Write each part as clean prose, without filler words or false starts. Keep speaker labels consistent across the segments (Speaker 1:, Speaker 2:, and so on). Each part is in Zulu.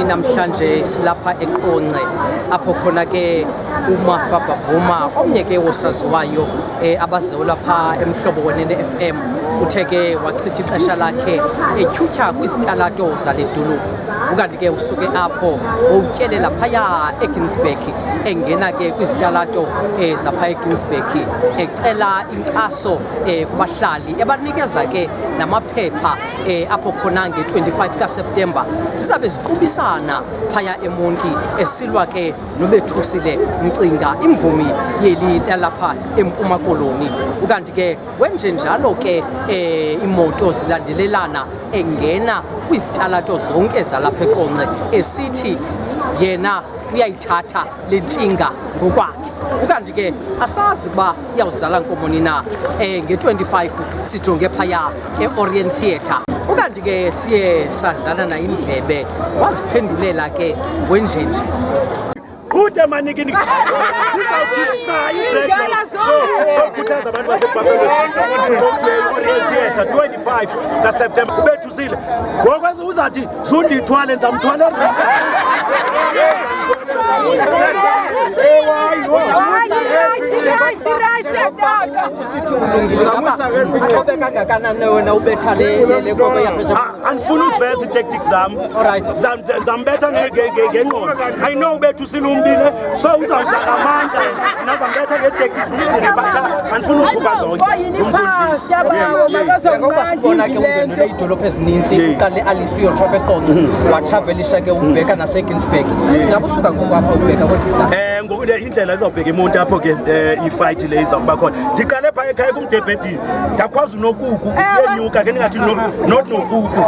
Speaker 1: namhlanje silapha eqonce apho khona ke uMafa Bavuma omnye ke wosaziwayo abaziwa lapha emhlobo wenene FM uthe ke wachitha ixesha lakhe etyhutyha kwizitalato zale dolophu ukanti ke usuke apho utyelela phaya eGinsberg engena ke kwizitalato zapha eGinsberg ecela inkxaso kubahlali ebanikeza ke namaphepha apho khona nge-25 kaSeptemba sizabe ziqubisana phaya eMonti esilwa ke noBethusile Mcinga imvumi yeli lalapha eMpuma Koloni ukanti ke wenje njalo ke imoto zilandelelana engena kwizitalato zonke zalapha eqonce esithi yena uyayithatha le Mcinga ngokwakhe ukanti ke asazi kuba iyawuzala nkomoni na nge-25 sijonge phaya e-Orient Theatre ukanti ke siye sadlala na indlebe waziphendulela ke wenjenje
Speaker 2: Kude manikini sizawuthi sayi so khuthaza abantu baseBuffalo City ukuthi Orient Theatre 25 kaSeptember uBethusile ngokwazi uzathi zundithwale nzamthwala Andifuna uziveza i-tactics zam zambetha ngengqondo I know uBethusile umbile so uzawuzala amandla nazambetha nge-tactics but andifuna ukhupha zonke umfundisi
Speaker 1: ngoba sibona ke undwendwele idolophu ezininzi uqale Alice uyotshopha eqonce watravelisha ke ubheka naseGinsberg ngabe usuka ngokwapha ubheka kodwa
Speaker 2: ngokunye indlela izawubheka imonti apho ke i-fight le izawuba khona ndiqale phaya ekhaya kumJebhedini ndakwazi unokuku yenyuka ke ningathi not nokuku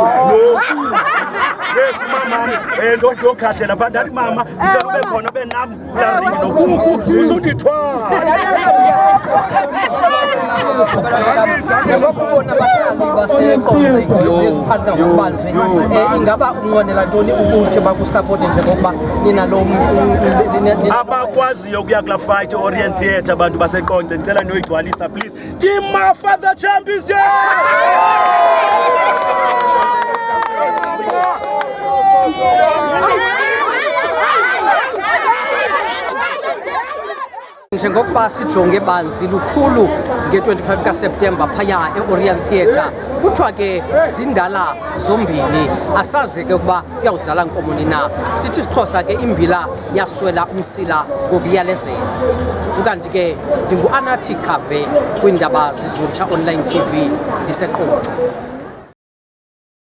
Speaker 2: yes mama ndokhahlela pha ndathi mama ndicela ube khona benami kula ring nokuku uzundithwala
Speaker 1: njengokubona abahlali baseqonce eziphatha ngokubanzi ingaba unqwenela ntoni ukuthi bakusupport njengokuba ninalo
Speaker 2: abakwaziyo ukuya kula fight Orient Theatre abantu baseqonce ndicela noyigcwalisa please Team Mafa the champions
Speaker 1: njengokuba sijonge banzi lukhulu nge-25 kaSeptemba phaya e-Orient Theatre kuthiwa ke zindala zombini asazi ke ukuba kuyawuzala nkomoni na sithi siXhosa ke imbila yaswela umsila ngokuyalezela ukanti ke ndingu-Anathi Khave kwindaba Zwelitsha online TV ndiseqonce.